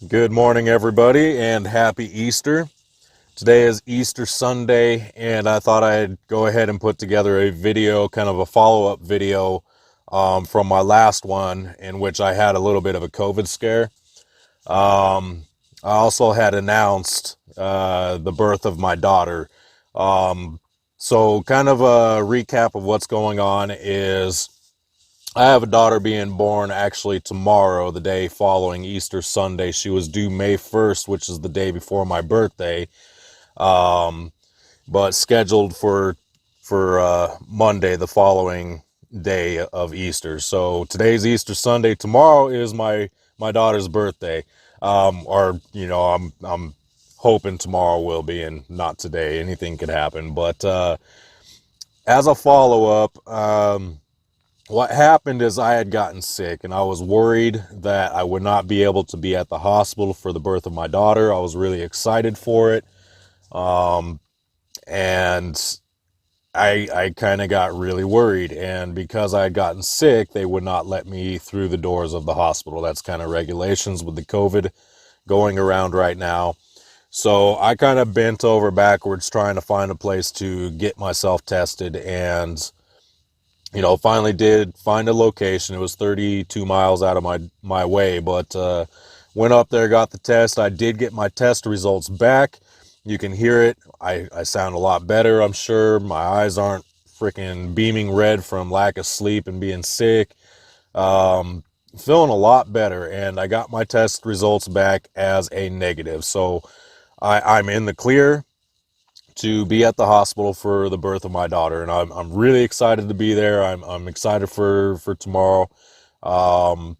Good morning, everybody, and happy Easter. Today is Easter Sunday, and I thought I'd go ahead and put together a video, kind of a follow-up video from my last one, in which I had a little bit of a COVID scare. I also had announced the birth of my daughter. Um, so, kind of a recap of what's going on is I have a daughter being born actually tomorrow, the day following Easter Sunday. She was due May 1st, which is the day before my birthday, um, but scheduled for Monday, the following day of Easter. So today's Easter Sunday. Tomorrow is my daughter's birthday, or I'm hoping tomorrow will be, and not today. Anything could happen. But as a follow up. What happened is I had gotten sick and I was worried that I would not be able to be at the hospital for the birth of my daughter. I was really excited for it. Um, and I kind of got really worried. And because I had gotten sick, they would not let me through the doors of the hospital. That's kind of regulations with the COVID going around right now. So I kind of bent over backwards trying to find a place to get myself tested, and finally did find a location. It was 32 miles out of my way, but went up there, got the test. I did get my test results back. You can hear it. I sound a lot better, I'm sure. My eyes aren't freaking beaming red from lack of sleep and being sick. Feeling a lot better, and I got my test results back as a negative. So I'm in the clear to be at the hospital for the birth of my daughter, and I'm really excited to be there. I'm excited for tomorrow. Um,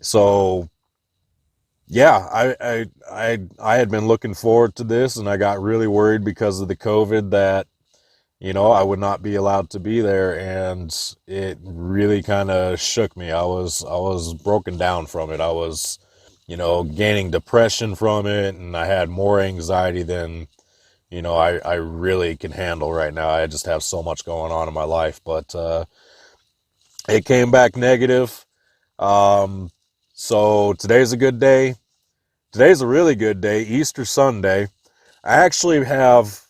so yeah, I had been looking forward to this, and I got really worried because of the COVID that I would not be allowed to be there, and it really kind of shook me. I was broken down from it. I was gaining depression from it, and I had more anxiety than I really can handle right now. I just have so much going on in my life, but it came back negative. Um, so today's a good day. Today's a really good day, Easter Sunday. I actually have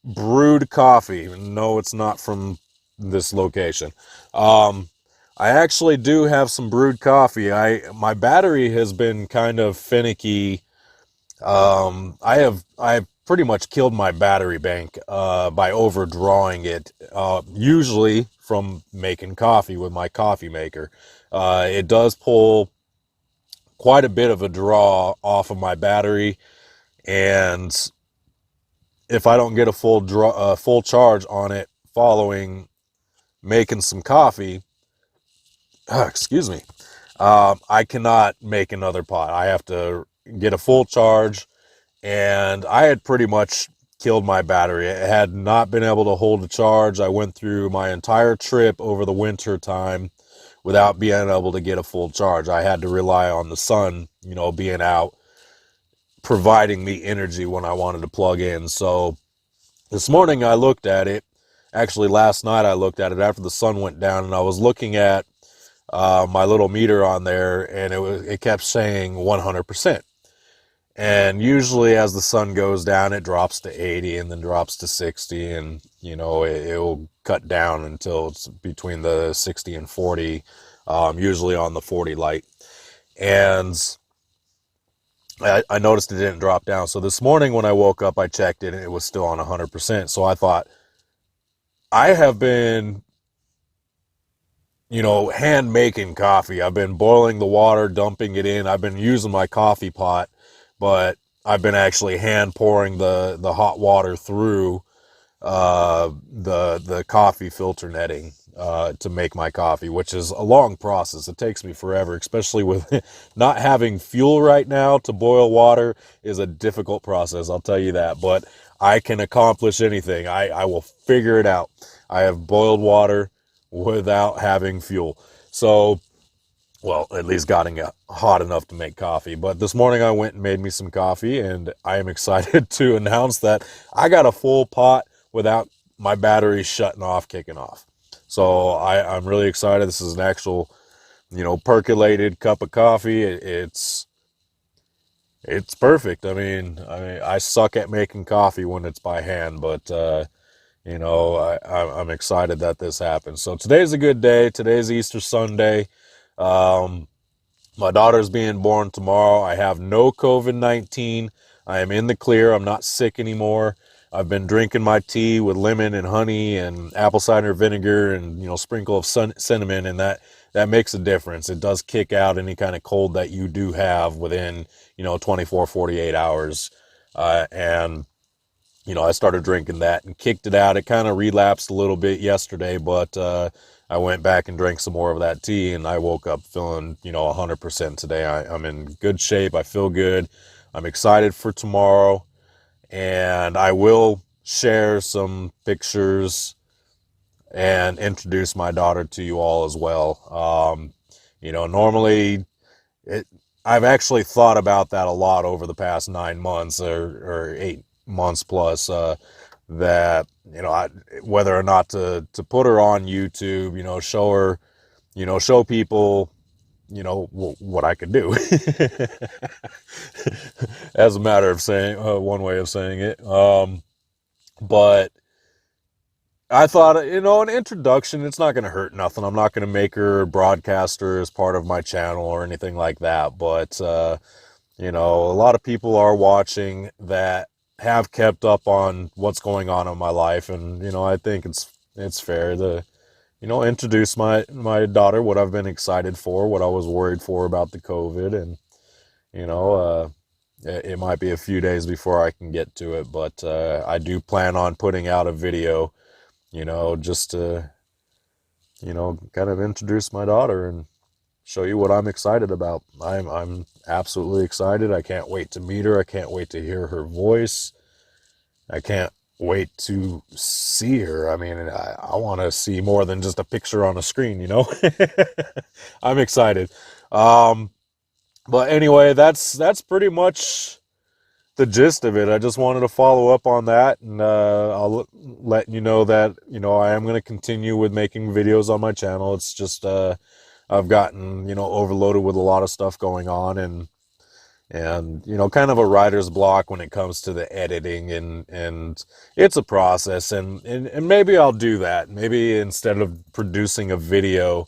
brewed coffee. No, it's not from this location. Um, I actually do have some brewed coffee. My battery has been kind of finicky. I have pretty much killed my battery bank by overdrawing it. Usually from making coffee with my coffee maker. It does pull quite a bit of a draw off of my battery, and if I don't get a full charge on it following making some coffee, excuse me, I cannot make another pot. I have to get a full charge, and I had pretty much killed my battery. It had not been able to hold a charge. I went through my entire trip over the winter time without being able to get a full charge. I had to rely on the sun, being out, providing me energy when I wanted to plug in. So this morning I looked at it. Actually, last night I looked at it after the sun went down, and I was looking at my little meter on there, and it kept saying 100%. And usually as the sun goes down, it drops to 80 and then drops to 60, and it will cut down until it's between the 60 and 40, usually on the 40 light. And I noticed it didn't drop down. So this morning when I woke up, I checked it and it was still on 100%. So I thought, I have been hand making coffee. I've been boiling the water, dumping it in. I've been using my coffee pot, but I've been actually hand pouring the hot water through the coffee filter netting to make my coffee, which is a long process. It takes me forever, especially with not having fuel right now. To boil water is a difficult process, I'll tell you that. But I can accomplish anything. I will figure it out. I have boiled water without having fuel. So, well, at least getting it hot enough to make coffee. But this morning I went and made me some coffee, and I am excited to announce that I got a full pot without my battery shutting off, kicking off. So I'm really excited. This is an actual, percolated cup of coffee. It's It's perfect. I suck at making coffee when it's by hand, but I'm excited that this happened. So today's a good day. Today's Easter Sunday. Um, my daughter's being born tomorrow. I have no COVID-19. I am in the clear. I'm not sick anymore. I've been drinking my tea with lemon and honey and apple cider vinegar and sprinkle of cinnamon, and that makes a difference. It does kick out any kind of cold that you do have within 24, 48 hours. And I started drinking that and kicked it out. It kind of relapsed a little bit yesterday, but I went back and drank some more of that tea, and I woke up feeling 100% today. I'm in good shape. I feel good. I'm excited for tomorrow, and I will share some pictures and introduce my daughter to you all as well. Normally it, I've actually thought about that a lot over the past 9 months or 8 months plus, that, whether or not to put her on YouTube, show her, show people, what I could do. As a matter of saying, one way of saying it. But I thought, an introduction, it's not going to hurt nothing. I'm not going to make her a broadcaster as part of my channel or anything like that. But, a lot of people are watching that have kept up on what's going on in my life. And, I think it's fair to, introduce my daughter, what I've been excited for, what I was worried for about the COVID. And, it might be a few days before I can get to it, but I do plan on putting out a video, just to, kind of introduce my daughter and show you what I'm excited about. I'm absolutely excited. I can't wait to meet her. I can't wait to hear her voice. I can't wait to see her. I want to see more than just a picture on a screen, I'm excited. But anyway, that's pretty much the gist of it. I just wanted to follow up on that, and I'll let you know that I am going to continue with making videos on my channel. It's just I've gotten overloaded with a lot of stuff going on, and kind of a writer's block when it comes to the editing, and it's a process, and maybe I'll do that. Maybe instead of producing a video,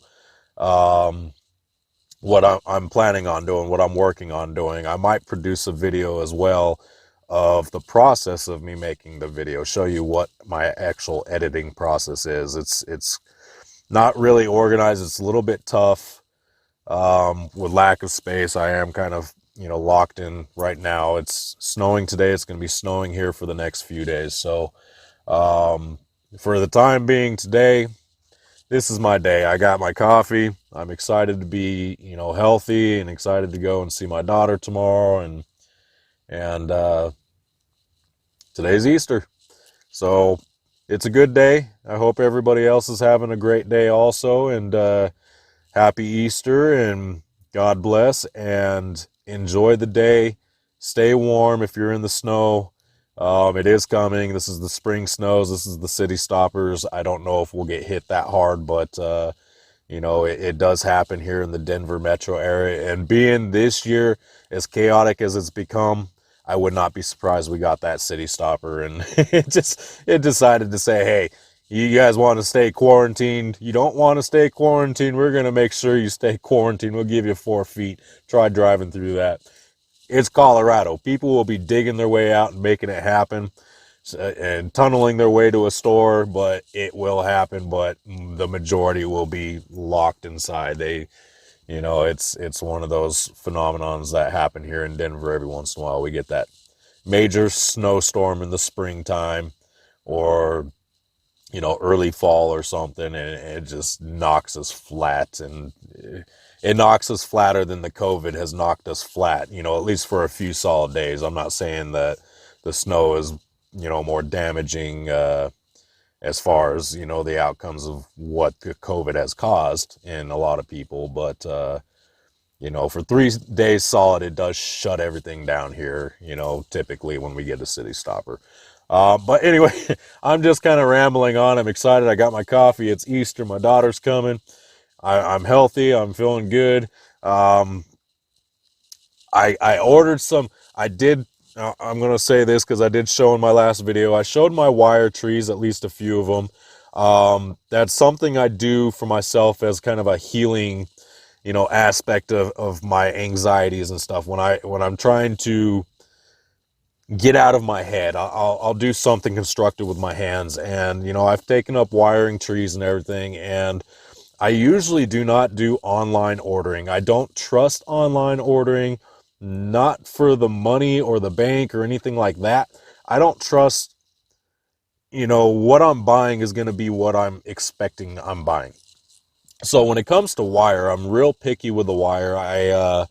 what I'm planning on doing, what I'm working on doing, I might produce a video as well of the process of me making the video, show you what my actual editing process is. It's not really organized. It's a little bit tough, with lack of space. I am kind of, locked in right now. It's snowing today. It's going to be snowing here for the next few days. So, for the time being today, this is my day. I got my coffee. I'm excited to be, healthy, and excited to go and see my daughter tomorrow. And today's Easter. So it's a good day. I hope everybody else is having a great day also. And happy Easter, and God bless, and enjoy the day. Stay warm if you're in the snow. It is coming. This is the spring snows. This is the city stoppers. I don't know if we'll get hit that hard, but it does happen here in the Denver metro area. And being this year as chaotic as it's become, I would not be surprised we got that city stopper. And it decided to say, hey, you guys want to stay quarantined? You don't want to stay quarantined? We're going to make sure you stay quarantined. We'll give you 4 feet. Try driving through that. It's Colorado. People will be digging their way out and making it happen, and tunneling their way to a store, but it will happen. But the majority will be locked inside. It's one of those phenomenons that happen here in Denver every once in a while. We get that major snowstorm in the springtime, or early fall or something, and it just knocks us flat. And it knocks us flatter than the COVID has knocked us flat, at least for a few solid days. I'm not saying that the snow is, more damaging, as far as, the outcomes of what the COVID has caused in a lot of people. But, for 3 days solid, it does shut everything down here, typically when we get a city stopper. But anyway, I'm just kind of rambling on. I'm excited. I got my coffee. It's Easter. My daughter's coming. I'm healthy. I'm feeling good. I ordered some. I did. I'm gonna say this because I did show in my last video. I showed my wire trees, at least a few of them. That's something I do for myself as kind of a healing, aspect of my anxieties and stuff. When I'm trying to get out of my head, I'll do something constructive with my hands. And I've taken up wiring trees and everything, and I usually do not do online ordering. I don't trust online ordering, not for the money or the bank or anything like that. I don't trust, what I'm buying is going to be what I'm expecting I'm buying. So when it comes to wire, I'm real picky with the wire. I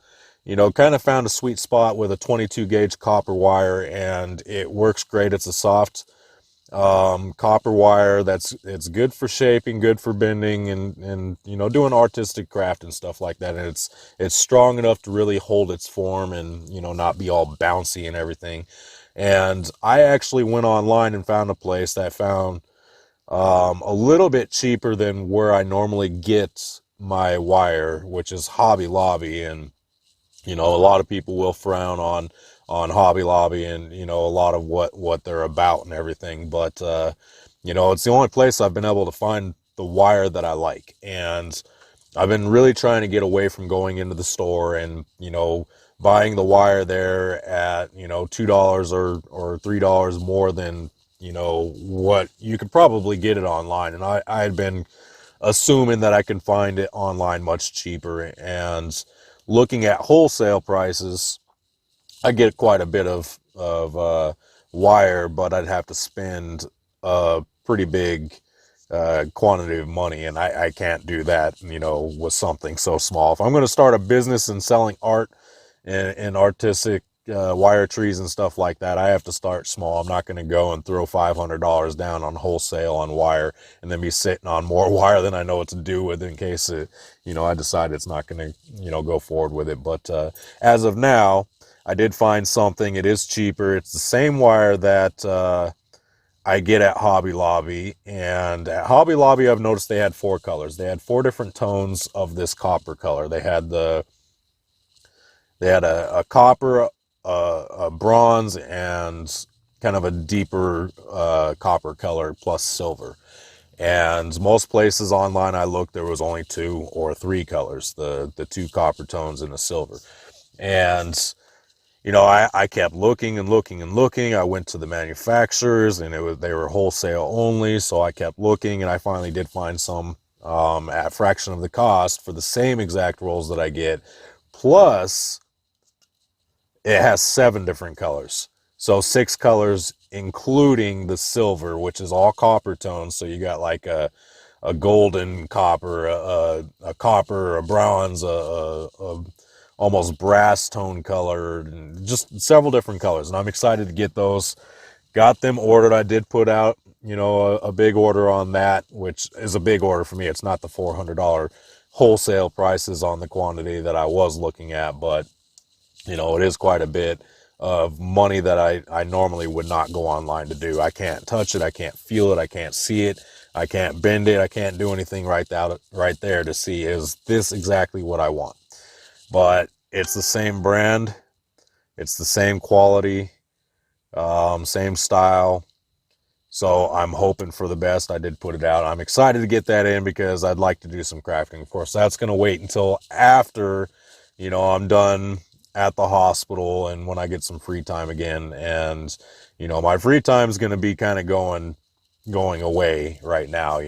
kind of found a sweet spot with a 22 gauge copper wire, and it works great. It's a soft copper wire it's good for shaping, good for bending, and doing artistic craft and stuff like that. And it's strong enough to really hold its form and not be all bouncy and everything. And I actually went online and found a place that found a little bit cheaper than where I normally get my wire, which is Hobby Lobby. And a lot of people will frown on Hobby Lobby and a lot of what they're about and everything, but it's the only place I've been able to find the wire that I like. And I've been really trying to get away from going into the store and buying the wire there at $2 or $3 more than what you could probably get it online. And I had been assuming that I can find it online much cheaper. And looking at wholesale prices, I get quite a bit of wire, but I'd have to spend a pretty big quantity of money, and I can't do that, with something so small. If I'm going to start a business in selling art and artistic wire trees and stuff like that, I have to start small. I'm not going to go and throw $500 down on wholesale on wire and then be sitting on more wire than I know what to do with in case I decide it's not going to, go forward with it. But as of now, I did find something. It is cheaper. It's the same wire that I get at Hobby Lobby. And at Hobby Lobby, I've noticed they had 4 colors. They had 4 different tones of this copper color. They had a copper, a bronze, and kind of a deeper copper color plus silver. And most places online I looked, there was only 2 or 3 colors, the 2 copper tones and the silver. And I kept looking and looking and looking. I went to the manufacturers, and they were wholesale only. So I kept looking, and I finally did find some at a fraction of the cost for the same exact rolls that I get. Plus, it has 7 different colors. So 6 colors, including the silver, which is all copper tones. So you got like a golden copper, a copper, a bronze, a almost brass tone color, and just several different colors. And I'm excited to get those. Got them ordered. I did put out, a big order on that, which is a big order for me. It's not the $400 wholesale prices on the quantity that I was looking at, but it is quite a bit of money that I normally would not go online to do. I can't touch it. I can't feel it. I can't see it. I can't bend it. I can't do anything right there to see, is this exactly what I want? But it's the same brand. It's the same quality, same style. So I'm hoping for the best. I did put it out. I'm excited to get that in because I'd like to do some crafting. Of course, that's going to wait until after, I'm done at the hospital and when I get some free time again. And, my free time is going to be kind of going away right now.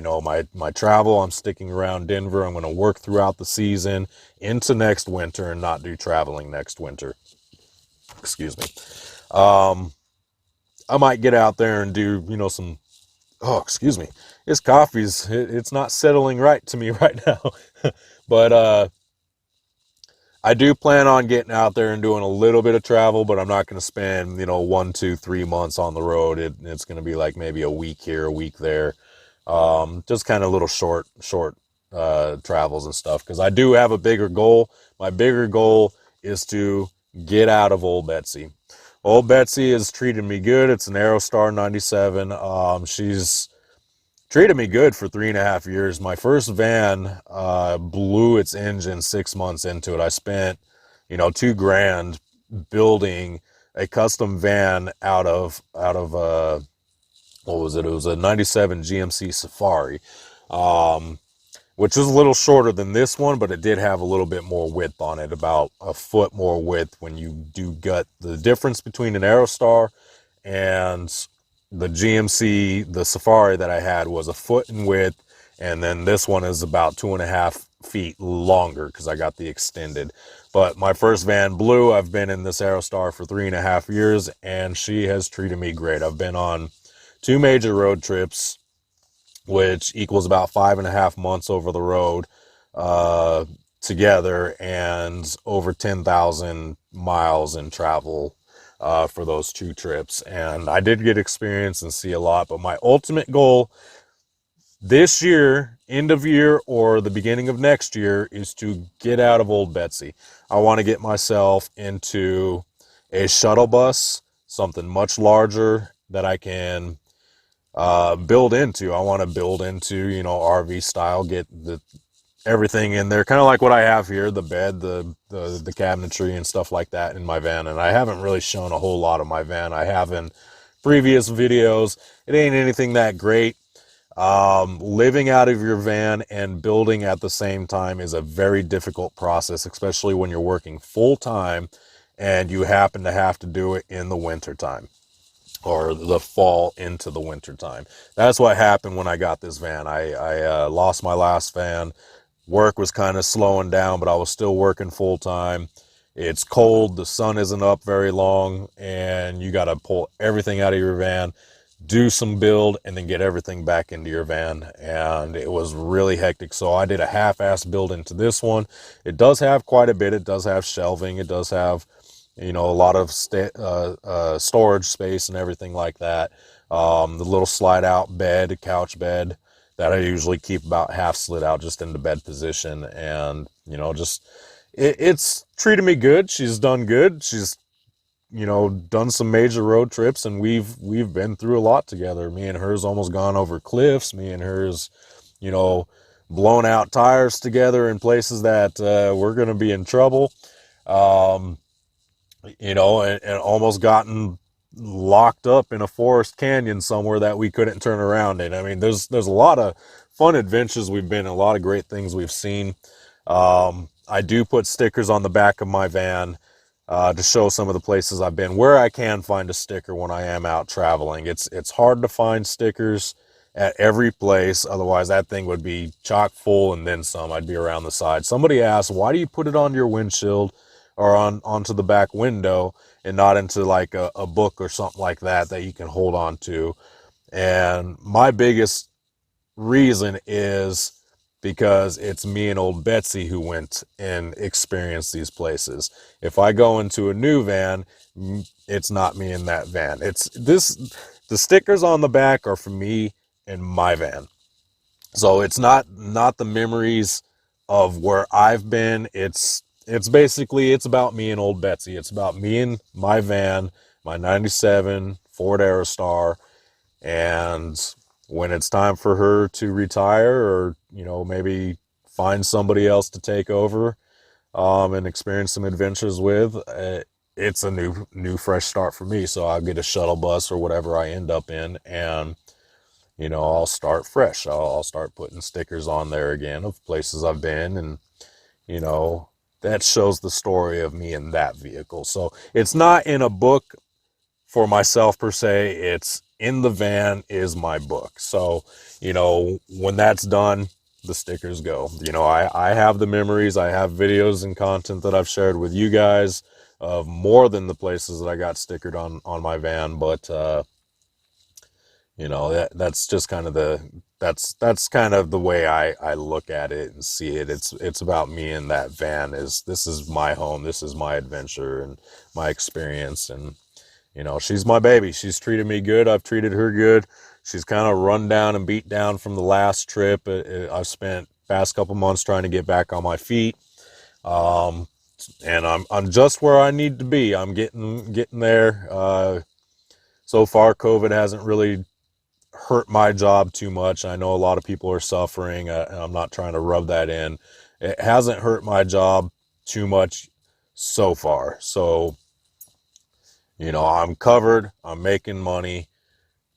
My travel, I'm sticking around Denver. I'm going to work throughout the season into next winter and not do traveling next winter. Excuse me. I might get out there and do, some, excuse me. This coffee's, it's not settling right to me right now. But, I do plan on getting out there and doing a little bit of travel, but I'm not going to spend, 1, 2, 3 months on the road. It's going to be like maybe a week here, a week there. Just kind of little short, travels and stuff. Cause I do have a bigger goal. My bigger goal is to get out of Old Betsy. Old Betsy has treated me good. It's an Aerostar 97. She's treated me good for 3.5 years. My first van blew its engine 6 months into it. I spent $2,000 building a custom van out of what was it? It was a 97 GMC Safari, which is a little shorter than this one, but it did have a little bit more width on it, about a foot more width when you do gut. The difference between an Aerostar and the GMC, the Safari that I had, was a foot in width, and then this one is about 2.5 feet longer because I got the extended. But my first van, Blue, I've been in this Aerostar for 3.5 years, and she has treated me great. I've been on 2 major road trips, which equals about 5.5 months over the road together, and over 10,000 miles in travel for those 2 trips. And I did get experience and see a lot, but my ultimate goal this year, end of year or the beginning of next year, is to get out of old Betsy. I want to get myself into a shuttle bus, something much larger that I can build into. I want to build into, RV style, get everything in there, kind of like what I have here, the bed, the cabinetry and stuff like that in my van. And I haven't really shown a whole lot of my van. I have in previous videos. It ain't anything that great. Living out of your van and building at the same time is a very difficult process, especially when you're working full time and you happen to have to do it in the winter time or the fall into the winter time. That's what happened when I got this van. I lost my last van. Work was kind of slowing down, but I was still working full time. It's cold, the sun isn't up very long, and you got to pull everything out of your van, do some build, and then get everything back into your van. And it was really hectic. So I did a half-ass build into this one. It does have quite a bit. It does have shelving. It does have, a lot of storage space and everything like that. The little slide out bed, couch bed that I usually keep about half slid out just into bed position. And, it's treated me good. She's done good. She's, done some major road trips, and we've been through a lot together. Me and her's almost gone over cliffs. Me and her's, blown out tires together in places that we're going to be in trouble. And almost gotten locked up in a forest canyon somewhere that we couldn't turn around in. I mean, there's a lot of fun adventures we've been in, a lot of great things we've seen. I do put stickers on the back of my van to show some of the places I've been, where I can find a sticker when I am out traveling. It's hard to find stickers at every place, otherwise that thing would be chock full and then some. I'd be around the side. Somebody asked, why do you put it on your windshield or onto the back window and not into like a book or something like that you can hold on to? And my biggest reason is because it's me and old Betsy who went and experienced these places. If I go into a new van, it's not me in that van. The stickers on the back are for me and my van. So it's not the memories of where I've been. It's basically, it's about me and old Betsy. It's about me and my van, my 97 Ford Aerostar. And when it's time for her to retire, or, maybe find somebody else to take over, and experience some adventures with, it's a new fresh start for me. So I'll get a shuttle bus or whatever I end up in, and, I'll start fresh. I'll start putting stickers on there again of places I've been, and, that shows the story of me in that vehicle. So it's not in a book for myself per se. It's in the van is my book. So, when that's done, the stickers go. I have the memories. I have videos and content that I've shared with you guys of more than the places that I got stickered on my van. But, that's just kind of that's kind of the way I look at it and see it. It's about me and that van. This is my home. This is my adventure and my experience. And, she's my baby. She's treated me good. I've treated her good. She's kind of run down and beat down from the last trip. I've spent past couple months trying to get back on my feet. And I'm just where I need to be. I'm getting there. So far, COVID hasn't really hurt my job too much. I know a lot of people are suffering, and I'm not trying to rub that in. It hasn't hurt my job too much so far. So, You know, I'm covered, I'm making money,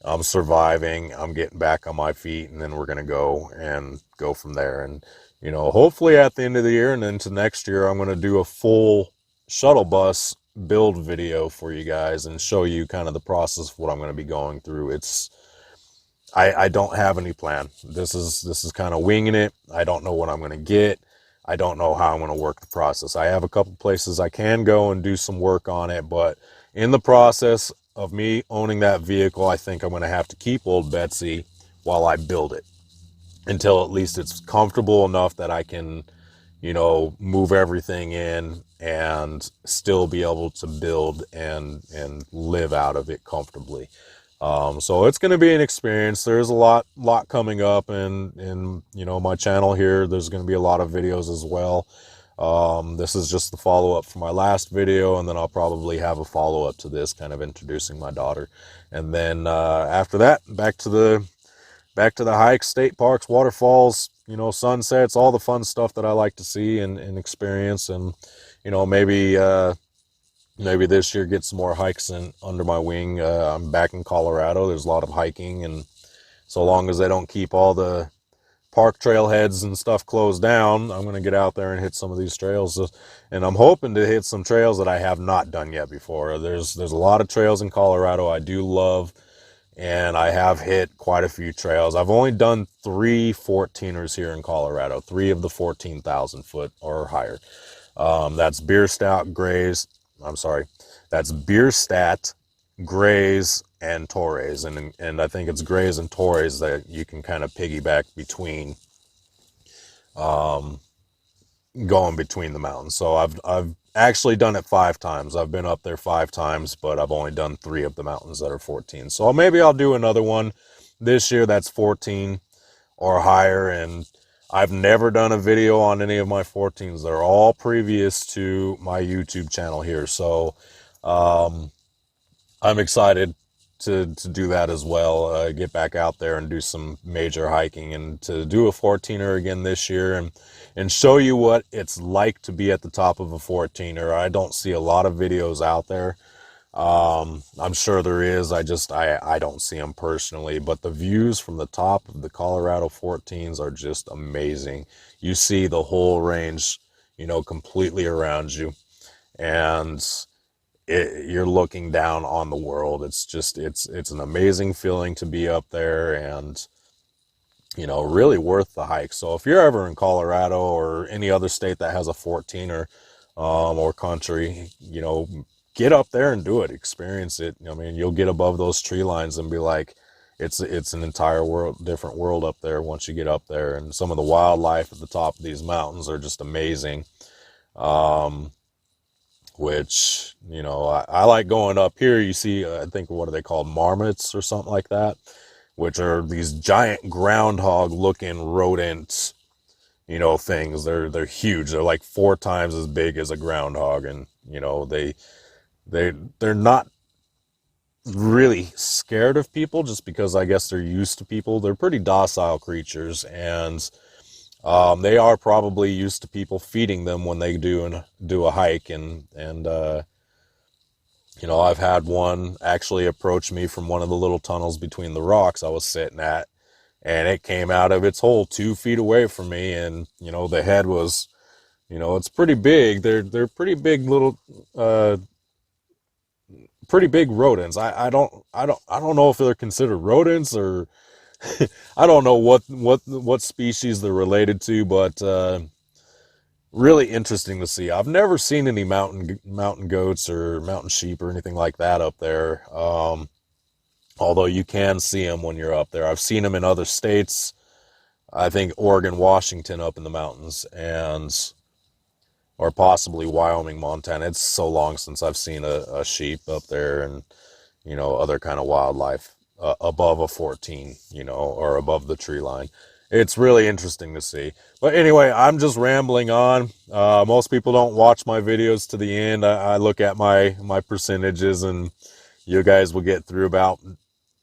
I'm surviving, I'm getting back on my feet, and then we're going to go from there. And, you know, hopefully at the end of the year and into next year, I'm going to do a full shuttle bus build video for you guys and show you kind of the process of what I'm going to be going through. I don't have any plan. This is kind of winging it. I don't know what I'm going to get. I don't know how I'm going to work the process. I have a couple places I can go and do some work on it, but in the process of me owning that vehicle, I think I'm going to have to keep old Betsy while I build it until at least it's comfortable enough that I can, you know, move everything in and still be able to build and live out of it comfortably. So it's going to be an experience. There's a lot coming up in, you know, my channel here. There's going to be a lot of videos as well. This is just the follow-up for my last video, and then I'll probably have a follow-up to this, kind of introducing my daughter. And then after that, back to the hikes, state parks, waterfalls, you know, sunsets, all the fun stuff that I like to see and experience. And, you know, maybe this year get some more hikes under my wing. I'm back in Colorado. There's a lot of hiking, and so long as they don't keep all the park trailheads and stuff closed down, I'm going to get out there and hit some of these trails. And I'm hoping to hit some trails that I have not done yet before. There's a lot of trails in Colorado I do love, and I have hit quite a few trails. I've only done 3 14ers here in Colorado, 3 of the 14,000 foot or higher. That's Bierstadt, Grays, and Torres. And I think it's Grays and Torres that you can kind of piggyback between, going between the mountains. So I've actually done it 5 times. I've been up there 5 times, but I've only done 3 of the mountains that are 14. So maybe I'll do another one this year that's 14 or higher. And I've never done a video on any of my 14s. They're all previous to my YouTube channel here. So I'm excited to do that as well. Get back out there and do some major hiking, and to do a 14er again this year and show you what it's like to be at the top of a 14er. I don't see a lot of videos out there. I'm sure there is. I don't see them personally, but the views from the top of the Colorado 14s are just amazing. You see the whole range, you know, completely around you, and you're looking down on the world. It's an amazing feeling to be up there, and, you know, really worth the hike. So if you're ever in Colorado or any other state that has a 14er, or country, you know, get up there and do it, experience it. I mean, you'll get above those tree lines and be like, it's an entire different world up there once you get up there. And some of the wildlife at the top of these mountains are just amazing. Which, you know, I like going up here. You see, I think, what are they called? Marmots or something like that, which are these giant groundhog looking rodents, you know, things. They're huge. They're like 4 times as big as a groundhog. And, you know, they're not really scared of people, just because I guess they're used to people. They're pretty docile creatures, and they are probably used to people feeding them when they do a hike. And you know, I've had one actually approach me from one of the little tunnels between the rocks I was sitting at, and it came out of its hole 2 feet away from me. And, you know, the head was, you know, it's pretty big. They're pretty big little, pretty big rodents. I don't know if they're considered rodents, or I don't know what species they're related to, but really interesting to see. I've never seen any mountain goats or mountain sheep or anything like that up there. Although you can see them when you're up there. I've seen them in other states. I think Oregon, Washington, up in the mountains, or possibly Wyoming, Montana. It's so long since I've seen a sheep up there, and, you know, other kind of wildlife above a 14, you know, or above the tree line. It's really interesting to see. But anyway, I'm just rambling on. Most people don't watch my videos to the end. I look at my percentages, and you guys will get through about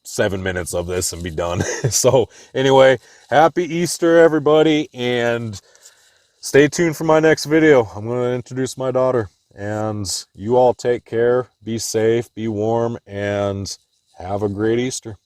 7 minutes of this and be done. So anyway, happy Easter, everybody, and stay tuned for my next video. I'm going to introduce my daughter, And you all take care, be safe, be warm, and have a great Easter.